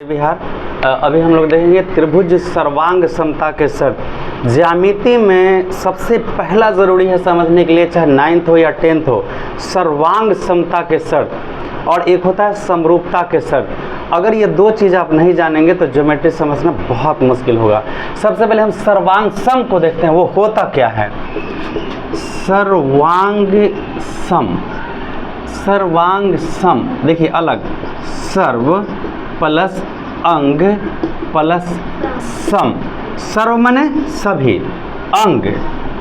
बिहार। अभी हम लोग देखेंगे त्रिभुज सर्वांग समता के शर्त। ज्यामिति में सबसे पहला ज़रूरी है समझने के लिए, चाहे 9th हो या 10th हो, सर्वांग समता के शर्त और एक होता है समरूपता के शर्त। अगर ये दो चीज़ आप नहीं जानेंगे तो ज्योमेट्री समझना बहुत मुश्किल होगा। सबसे पहले हम सर्वांग सम को देखते हैं, वो होता क्या है। सर्वांग सम, सर्वांग सम देखिए अलग, सर्व प्लस अंग प्लस सम। सर्व माने सभी, अंग,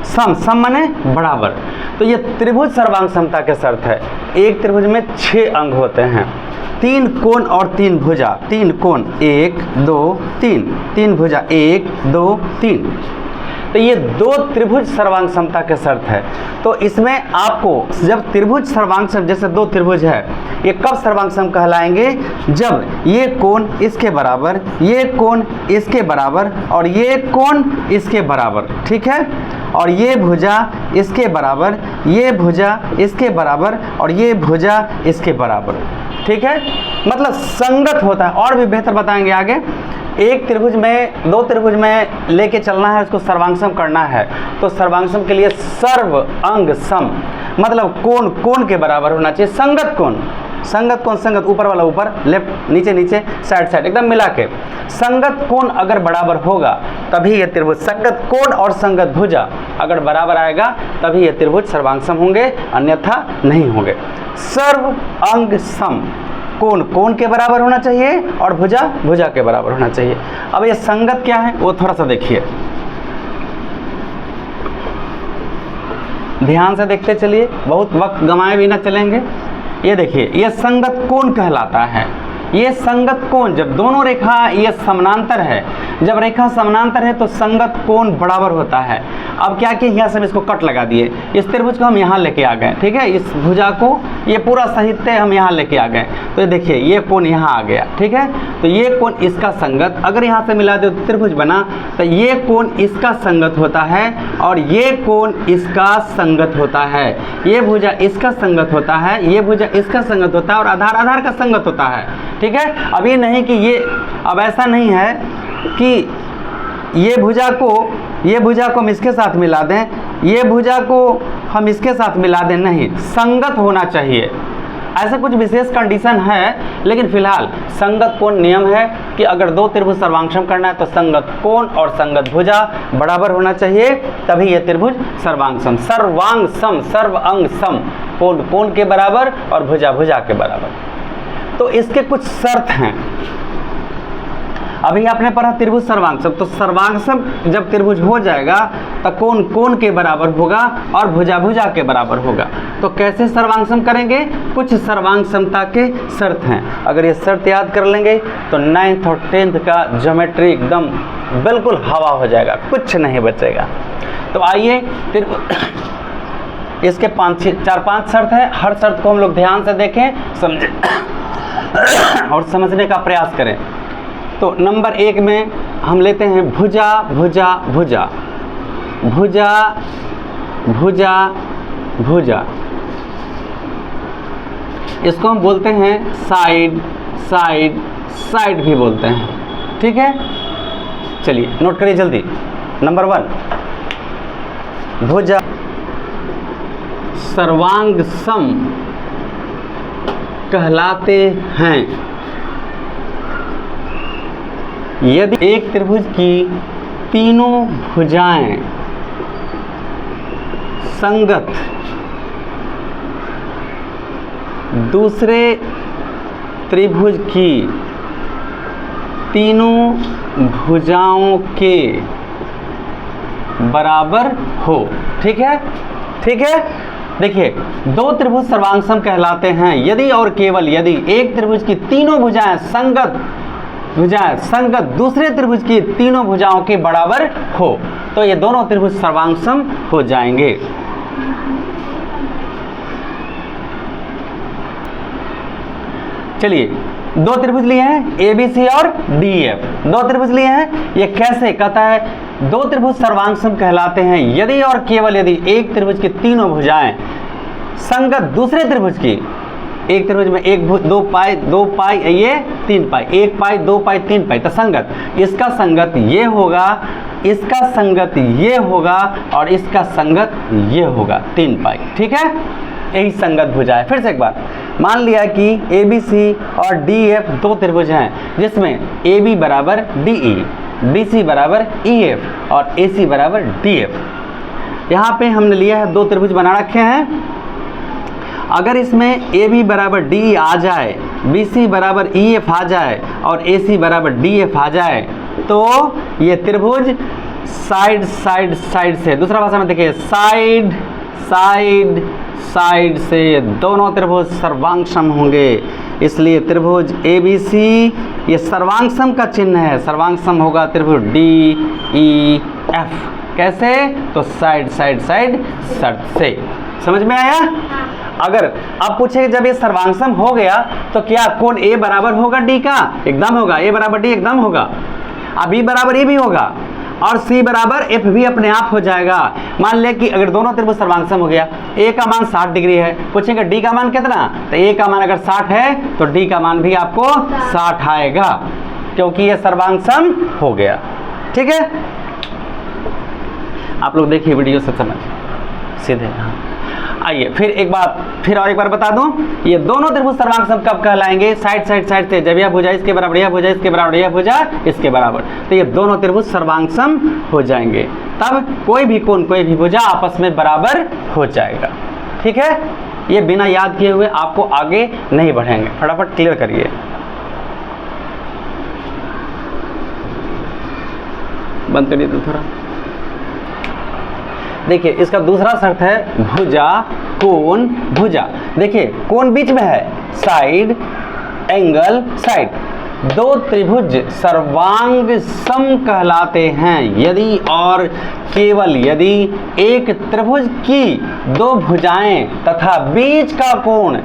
सम, सम माने बराबर। तो ये त्रिभुज सर्वांग समता के शर्त है। एक त्रिभुज में 6 अंग होते हैं, 3 कोण और 3 भुजा। 3 कोण 1 2 3, 3 भुजा 1 2 3। तो ये 2 त्रिभुज सर्वांग समता के शर्त है। तो इसमें आपको जब त्रिभुज सर्वांग सम, जैसे 2 त्रिभुज है, ये कब सर्वांग सम कहलाएंगे? जब ये कोण इसके बराबर, ये कोण इसके बराबर और ये कोण इसके बराबर, ठीक है, और ये भुजा इसके बराबर, ये भुजा इसके बराबर और ये भुजा इसके बराबर, ठीक है, मतलब संगत होता है। और भी बेहतर बताएंगे आगे। एक त्रिभुज में, 2 त्रिभुज में लेके चलना है, उसको सर्वांगसम करना है, तो सर्वांगसम के लिए सर्व अंग सम, मतलब कोण कोण के बराबर होना चाहिए। संगत कोण, संगत कोण, संगत ऊपर वाला ऊपर, लेफ्ट नीचे नीचे, साइड साइड, एकदम मिला के संगत कोण अगर बराबर होगा तभी ये त्रिभुज, संगत कोण और संगत भुजा अगर बराबर आएगा तभी ये त्रिभुज सर्वांगसम होंगे, अन्यथा नहीं होंगे। सर्व अंग सम, कोण कोण के बराबर होना चाहिए और भुजा भुजा के बराबर होना चाहिए। अब ये संगत क्या है वो थोड़ा सा देखिए, ध्यान से देखते चलिए, बहुत वक्त गंवाए बिना चलेंगे। ये देखिए, ये संगत कोण कहलाता है। ये संगत कोण, जब दोनों रेखा ये समानांतर है, जब रेखा समानांतर है तो संगत कोण बराबर होता है। अब क्या कि यहाँ से हम इसको कट लगा दिए, इस त्रिभुज को हम यहाँ लेके आ गए, ठीक है, इस भुजा को, ये पूरा साहित्य हम यहाँ लेके आ गए। तो ये देखिए, ये कोण यहाँ आ गया, ठीक है, तो ये कोण इसका संगत, अगर यहाँ से मिला दो तो त्रिभुज बना, तो ये कोण इसका संगत होता है और ये कोण इसका संगत होता है। ये भुजा इसका संगत होता है, ये भुजा इसका संगत होता है और आधार आधार का संगत होता है, ठीक है। अब ये नहीं कि ये, अब ऐसा नहीं है कि ये भुजा को हम इसके साथ मिला दें, ये भुजा को हम इसके साथ मिला दें, नहीं, संगत होना चाहिए। ऐसा कुछ विशेष कंडीशन है, लेकिन फिलहाल संगत कोण नियम है कि अगर 2 त्रिभुज सर्वांगसम करना है तो संगत कोण और संगत भुजा बराबर होना चाहिए, तभी यह त्रिभुज सर्वांगसम। सर्वांग सम, सर्व अंग सम, कोण कोण के बराबर और भुजा भुजा के बराबर। तो इसके कुछ शर्त हैं। अभी आपने पढ़ा त्रिभुज सर्वांगसम, तो सर्वांगसम जब त्रिभुज हो जाएगा तो कोण कोण के बराबर होगा और भुजा भुजा के बराबर होगा। तो कैसे सर्वांगसम करेंगे? कुछ सर्वांगसमता के शर्त हैं। अगर ये शर्त याद कर लेंगे तो 9th और 10th का ज्योमेट्री एकदम बिल्कुल हवा हो जाएगा, कुछ नहीं बचेगा। तो आइए इसके 4-5 शर्त है, हर शर्त को हम लोग ध्यान से देखें, समझें और समझने का प्रयास करें। तो नंबर 1 में हम लेते हैं भुजा भुजा भुजा, भुजा भुजा भुजा, इसको हम बोलते हैं साइड साइड साइड भी बोलते हैं, ठीक है। चलिए नोट करिए जल्दी। नंबर 1 भुजा सर्वांग सम कहलाते हैं यदि एक त्रिभुज की तीनों भुजाएं संगत दूसरे त्रिभुज की तीनों भुजाओं के बराबर हो, ठीक है, ठीक है। देखिए, 2 त्रिभुज सर्वांगसम कहलाते हैं यदि और केवल यदि एक त्रिभुज की तीनों भुजाएं संगत दूसरे त्रिभुज की तीनों भुजाओं के बराबर हो, तो ये दोनों त्रिभुज सर्वांगसम हो जाएंगे। चलिए, 2 त्रिभुज लिए हैं, ABC और DF, 2 त्रिभुज लिए हैं। ये कैसे कहता है? 2 त्रिभुज सर्वांगसम कहलाते हैं यदि और केवल यदि एक त्रिभुज की तीनों भुजाएं संगत दूसरे त्रिभुज की एक त्रिभुज में एक दो पाई, दो पाई, ये 3 पाई, 1 पाई, 2 पाई, 3 पाई, तो संगत इसका संगत ये होगा, इसका संगत ये होगा और इसका संगत ये होगा 3 पाई। ठीक है, यही संगत भुजा है। फिर से एक बार मान लिया कि ABC और DF दो त्रिभुज हैं जिसमें AB बराबर DE, BC बराबर EF और AC बराबर DF। यहाँ पे हमने लिया है दो त्रिभुज बना रखे हैं। अगर इसमें AB बराबर DE आ जाए, BC बराबर EF आ जाए और AC बराबर DF आ जाए तो ये त्रिभुज साइड साइड साइड से, दूसरा भाषा में देखिए साइड साइड साइड से ये दोनों त्रिभुज सर्वांग सम होंगे। इसलिए त्रिभुज ABC ये सर्वांग सम का चिन्ह है, सर्वांग सम होगा त्रिभुज DEF। कैसे? तो साइड साइड साइड शर्त से। समझ में आया? अगर अब पूछे जब ये सर्वांग हो गया तो क्या कोण A बराबर होगा D का? एकदम होगा। A बराबर D एकदम होगा। अब B बराबर E भी होगा और C बराबर F भी अपने आप हो जाएगा। मान ले कि अगर दोनों त्रिभुज सर्वांग हो गया, A का मान 60 डिग्री है, पूछेंगे D का मान कितना? तो A का मान अगर 60 है तो D का मान भी आपको 60 आएगा क्योंकि ये सर्वांग सम हो गया। ठीक है, आप लोग देखिए वीडियो से समझ सीधे। आइए फिर और एक बार बता दूं, ये दोनों त्रिभुज सर्वांग सम कब कहलाएंगे? साइड साइड साइड से, जब यह भुजा इसके बराबर, यह भुजा इसके बराबर, यह भुजा इसके बराबर, तो ये दोनों त्रिभुज सर्वांग सम हो जाएंगे। तब कोई भी कोण, कोई भी भुजा आपस में बराबर हो जाएगा। ठीक है, ये बिना याद किए हुए आपको आगे नहीं बढ़ेंगे, फटाफट क्लियर करिए। बंद करिए तो थोड़ा। देखिए इसका दूसरा शर्त है भुजा कोण भुजा। देखिए कोण बीच में है, साइड एंगल साइड। दो त्रिभुज सर्वांग सम कहलाते हैं यदि और केवल यदि एक त्रिभुज की दो भुजाएं तथा बीच का कोण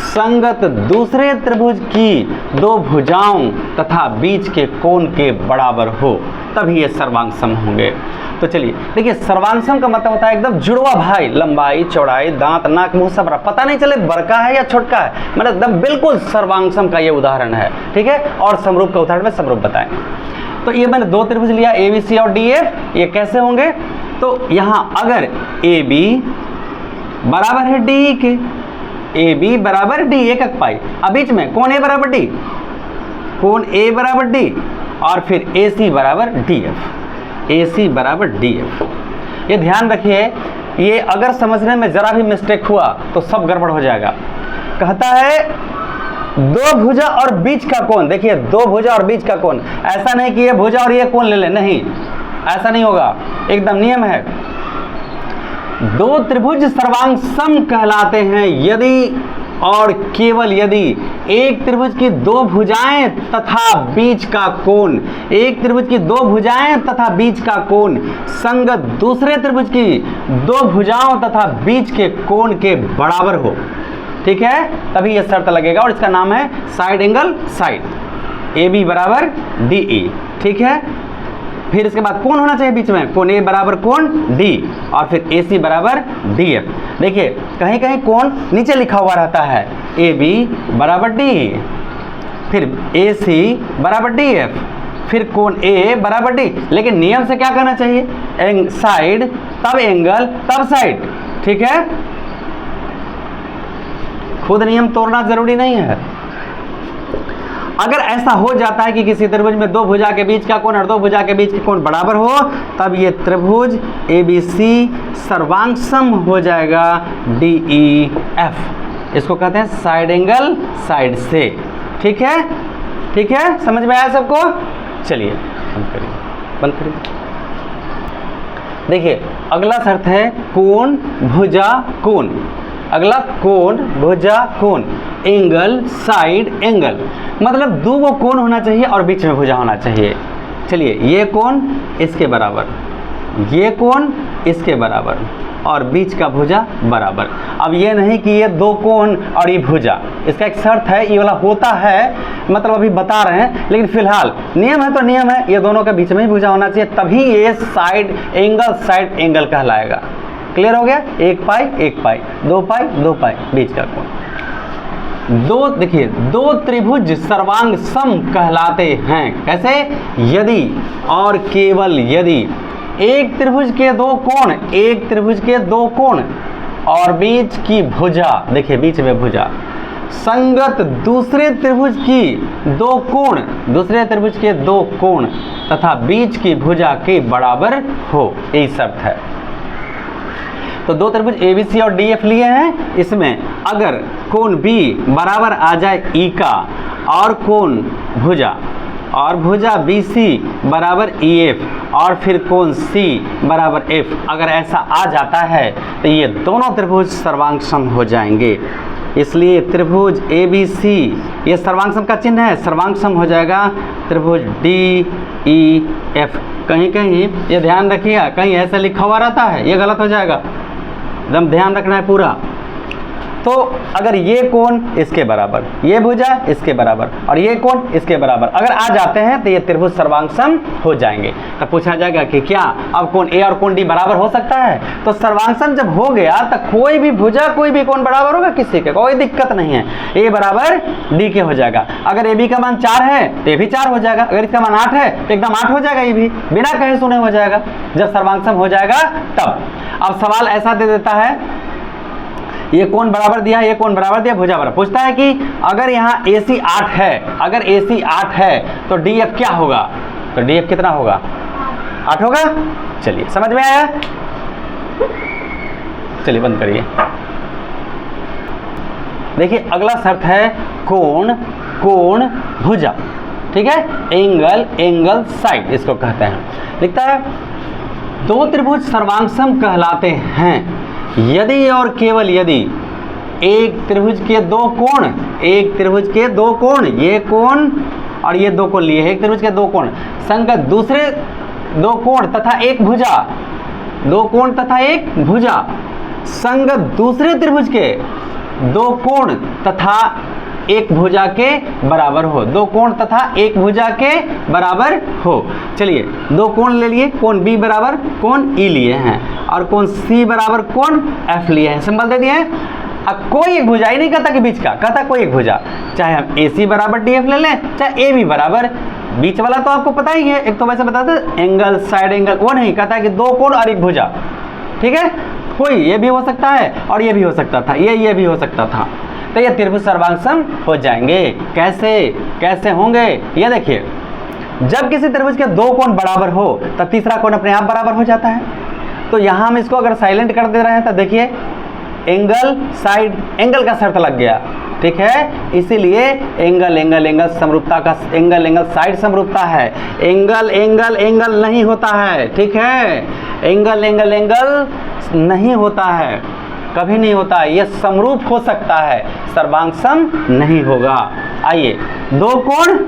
संगत दूसरे त्रिभुज की दो भुजाओं तथा बीच के कोण के बराबर हो, तभी ये सर्वांग सम होंगे। तो चलिए देखिए, सर्वांग सम का मतलब होता है एकदम जुड़वा भाई, लंबाई चौड़ाई दांत नाक मुंह सब पता नहीं चले बड़का है या छोटका है, मतलब एकदम बिल्कुल सर्वांग सम का ये उदाहरण है। ठीक है, और समरूप का उदाहरण में समरूप बताएं। तो ये मैंने दो त्रिभुज लिया ABC और DF, ये कैसे होंगे? तो यहाँ अगर AB बराबर है DE के, AB बराबर D एक पाई, अब बीच में कोण A बराबर D, कोण A बराबर D और फिर AC बराबर DF, AC बराबर DF। ये ध्यान रखिए, ये अगर समझने में जरा भी मिस्टेक हुआ तो सब गड़बड़ हो जाएगा। कहता है दो भुजा और बीच का कोण, देखिए दो भुजा और बीच का कोण, ऐसा नहीं कि ये भुजा और ये कोण ले ले, नहीं ऐसा नहीं होगा, एकदम नियम है। दो त्रिभुज सर्वांग सम कहलाते हैं यदि और केवल यदि एक त्रिभुज की दो भुजाएं तथा बीच का कोण, एक त्रिभुज की दो भुजाएं तथा बीच का कोण संगत दूसरे त्रिभुज की दो भुजाओं तथा बीच के कोण के बराबर हो। ठीक है, तभी यह शर्त लगेगा और इसका नाम है साइड एंगल साइड। AB बराबर DE। ठीक है, फिर इसके बाद कोण होना चाहिए बीच में, कोण A बराबर कोण D और फिर AC बराबर DF। देखिए कहीं कहीं कोण नीचे लिखा हुआ रहता है, AB बराबर DE, फिर AC बराबर DF, फिर कोण A बराबर D, लेकिन नियम से क्या करना चाहिए? साइड तब एंगल तब साइड। ठीक है, खुद नियम तोड़ना जरूरी नहीं है। अगर ऐसा हो जाता है कि किसी त्रिभुज में दो भुजा के बीच का कोण और दो भुजा के बीच के कोण बराबर हो, तब ये त्रिभुज ABC सर्वांग सम हो जाएगा DEF। इसको कहते हैं साइड एंगल साइड से। ठीक है, ठीक है, समझ में आया सबको? चलिए बंद करिए। देखिए अगला शर्त है कोण भुजा कोण। अगला कोण भुजा कोण, एंगल साइड एंगल, मतलब दो वो कोण होना चाहिए और बीच में भुजा होना चाहिए। चलिए ये कोण इसके बराबर, ये कोण इसके बराबर और बीच का भुजा बराबर। अब ये नहीं कि ये दो कोण और ये भुजा, इसका एक शर्त है, ये वाला होता है, मतलब अभी बता रहे हैं, लेकिन फिलहाल नियम है तो नियम है, ये दोनों के बीच में ही भुजा होना चाहिए, तभी ये साइड एंगल कहलाएगा। क्लियर हो गया? एक पाई दो पाई बीच का कोण। दो, देखिए, दो त्रिभुज सर्वांग सम कहलाते हैं। कैसे? यदि और केवल यदि एक त्रिभुज के दो कोण, एक त्रिभुज के दो कोण और बीच की भुजा, देखिए बीच में भुजा संगत दूसरे त्रिभुज की दो कोण, दूसरे त्रिभुज के दो कोण तथा बीच की भुजा के बराबर हो, यही शर्त है। तो दो त्रिभुज ABC और DF लिए हैं, इसमें अगर कोण B बराबर आ जाए E का और कोण भुजा और भुजा BC बराबर EF और फिर कोण C बराबर F, अगर ऐसा आ जाता है तो ये दोनों त्रिभुज सर्वांग सम हो जाएंगे। इसलिए त्रिभुज ABC ये सर्वांग सम का चिन्ह है, सर्वांग सम हो जाएगा त्रिभुज DEF। कहीं कहीं ये ध्यान रखिएगा, कहीं ऐसा लिखा हुआ रहता है, ये गलत हो जाएगा, एकदम ध्यान रखना है पूरा। तो अगर ये कोण इसके बराबर, ये भुजा इसके बराबर और ये कोण इसके बराबर अगर आ जाते हैं तो ये त्रिभुज सर्वांग सम हो जाएंगे। तो पूछा जाएगा कि क्या अब कोण A और कोण D बराबर हो सकता है? तो सर्वांग सम जब हो गया तो कोई भी भुजा कोई भी कोण बराबर होगा, किसी के कोई दिक्कत नहीं है, A बराबर D के हो जाएगा। अगर AB का मान 4 है तो ये भी 4 हो जाएगा, अगर इसका मान 8 है तो एकदम 8 हो जाएगा, ये भी बिना कहे सुने हो जाएगा जब सर्वांग सम हो जाएगा तब। अब सवाल ऐसा दे देता है, ये कोण बराबर दिया, ये कोण बराबर दिया, भुजा बराबर, पूछता है कि अगर यहाँ AC 8 है, अगर AC 8 है तो DF क्या होगा? तो DF कितना होगा? 8 होगा। चलिए समझ में आया? चलिए बंद करिए। देखिए अगला शर्त है कोण कोण भुजा, ठीक है, एंगल एंगल साइड इसको कहते हैं। लिखता है दो त्रिभुज सर्वांग सम कहलाते हैं यदि और केवल यदि एक त्रिभुज के दो कोण, एक त्रिभुज के दो कोण, ये कोण और ये दो कोण लिए हैं, एक त्रिभुज के दो कोण संगत दूसरे दो कोण तथा एक भुजा, दो कोण तथा एक भुजा संगत दूसरे त्रिभुज के दो कोण तथा एक भुजा के बराबर हो, दो कोण तथा एक भुजा के बराबर हो। चलिए दो कोण ले लिए, कोण B बराबर कोण E लिए हैं और कोण C बराबर कोण F लिए हैं, सिंबल दे दिए हैं। अब कोई एक भुजा ही नहीं कहता कि बीच का, कहता कोई एक भुजा, चाहे हम AC बराबर DF ले लें चाहे AB बराबर, बीच वाला तो आपको पता ही है, एक तो वैसे बताते एंगल साइड एंगल, वो नहीं कहता कि दो कोण और एक भुजा, ठीक है, कोई ये भी हो सकता है और ये भी हो सकता था, ये भी हो सकता था, तो ये त्रिभुज सर्वांग सम हो जाएंगे। कैसे कैसे होंगे? ये देखिए, जब किसी त्रिभुज के दो कोण बराबर हो तब तीसरा कोण अपने आप बराबर हो जाता है। तो यहाँ हम इसको अगर साइलेंट कर दे रहे हैं तो देखिए एंगल साइड एंगल का शर्त लग गया, ठीक है, इसीलिए एंगल एंगल एंगल समरूपता का, एंगल एंगल साइड समरूपता है, एंगल एंगल एंगल नहीं होता है, ठीक है, एंगल एंगल एंगल नहीं होता है, कभी नहीं होता है, यह समरूप हो सकता है, सर्वांग सम नहीं होगा। आइए दो कोण,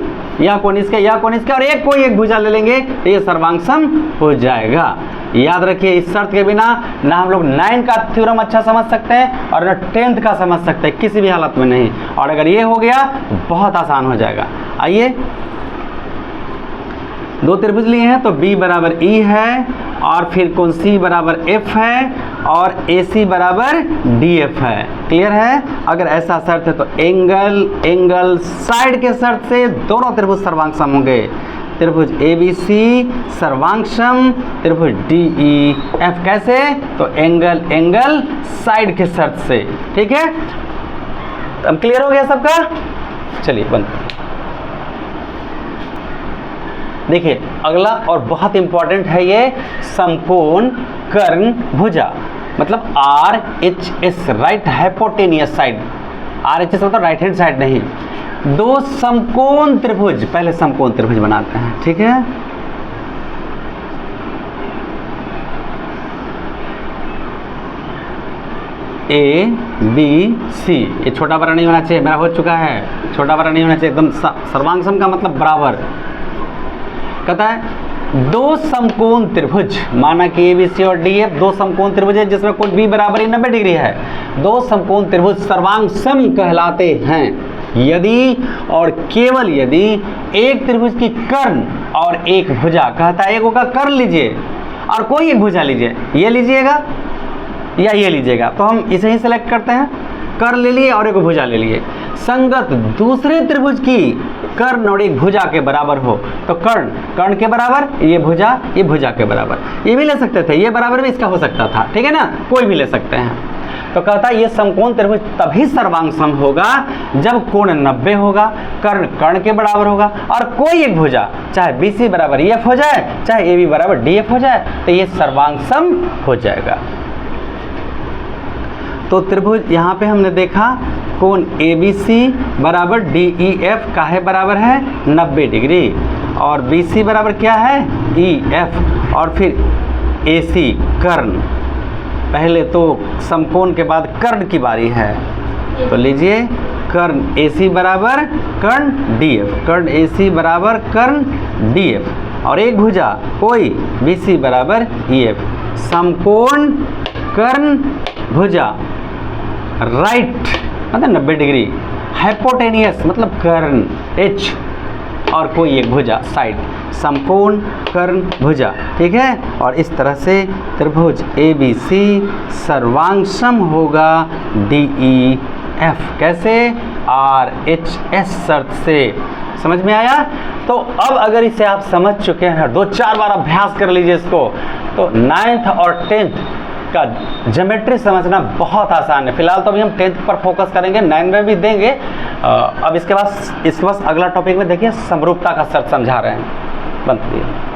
यह कोण इसके, यह कोण इसके और एक कोई एक भुजा ले लेंगे तो ये सर्वांग सम हो जाएगा। याद रखिए इस शर्त के बिना ना हम लोग 9 का थ्योरम अच्छा समझ सकते हैं और ना 10th का समझ सकते हैं, किसी भी हालत में नहीं, और अगर ये हो गया बहुत आसान हो जाएगा। आइए दो त्रिभुज लिए हैं तो B बराबर E है और फिर कोण C बराबर F है और AC बराबर DF है, क्लियर है? अगर ऐसा शर्त है तो एंगल एंगल साइड के शर्त से दोनों त्रिभुज सर्वांग सम होंगे। त्रिभुज ABC सर्वांग सम, त्रिभुज DEF कैसे? तो एंगल एंगल साइड के शर्त से, ठीक है। अब क्लियर हो गया सबका? चलिए बंद। देखिए अगला और बहुत इंपॉर्टेंट है ये समकोण कर्ण भुजा, मतलब RHS right hypotenuse side, RHS मतलब राइट हैंड साइड नहीं, दो समकोण त्रिभुज, पहले समकोण त्रिभुज बनाते हैं, ठीक है। ABC, ये छोटा बड़ा नहीं होना चाहिए, मेरा हो चुका है, छोटा बड़ा नहीं होना चाहिए, एकदम सर्वांग सम का मतलब बराबर। कहता है दो समकोण त्रिभुज, माना कि ABC और DF दो समकोण त्रिभुज है जिसमें कोण B बराबर 90 डिग्री है, दो समकोण त्रिभुज सर्वांग सम कहलाते हैं यदि और केवल यदि एक त्रिभुज की कर्ण और एक भुजा, कहता है एक होगा कर्ण लीजिए और कोई एक भुजा लीजिए, ये लीजिएगा या ये लीजिएगा, तो हम इसे ही सेलेक्ट करते हैं, कर्ण ले लिए और एक भुजा ले लिए। संगत दूसरे त्रिभुज की कर्ण और एक भुजा के बराबर हो। तो कर्ण के बराबर, ये भुजा के बराबर। ये भी ले सकते थे, ये बराबर भी इसका हो सकता था, ठीक है ना, कोई भी ले सकते हैं। तो कहता है ये समकोण त्रिभुज तभी सर्वांग सम होगा जब कोण 90 होगा, कर्ण के बराबर होगा और कोई एक भुजा, चाहे BC बराबर EF हो जाए, चाहे AB बराबर DF हो जाए, तो ये सर्वांग सम हो जाएगा। तो त्रिभुज यहाँ पे हमने देखा कोण ABC बराबर DEF काहे बराबर है 90 डिग्री, और BC बराबर क्या है EF, और फिर AC कर्ण। पहले तो समकोण के बाद कर्ण की बारी है, तो लीजिए कर्ण AC बराबर कर्ण DF, कर्ण AC बराबर कर्ण DF, और एक भुजा कोई BC बराबर EF। समकोण कर्ण भुजा राइट मतलब 90 डिग्री, हाइपोटेनियस मतलब कर्ण H, और कोई एक भुजा साइड, समकोण कर्ण भुजा, ठीक है। और इस तरह से त्रिभुज ABC सर्वांग सम होगा DEF, कैसे RHS शर्त से। समझ में आया? तो अब अगर इसे आप समझ चुके हैं, 2-4 बार अभ्यास कर लीजिए इसको, तो 9th और 10th का ज्योमेट्री समझना बहुत आसान है। फिलहाल तो अभी हम 10th पर फोकस करेंगे, 9 में भी देंगे। अब इसके बाद अगला टॉपिक में देखिए समरूपता का शर्त समझा रहे हैं, बनती है।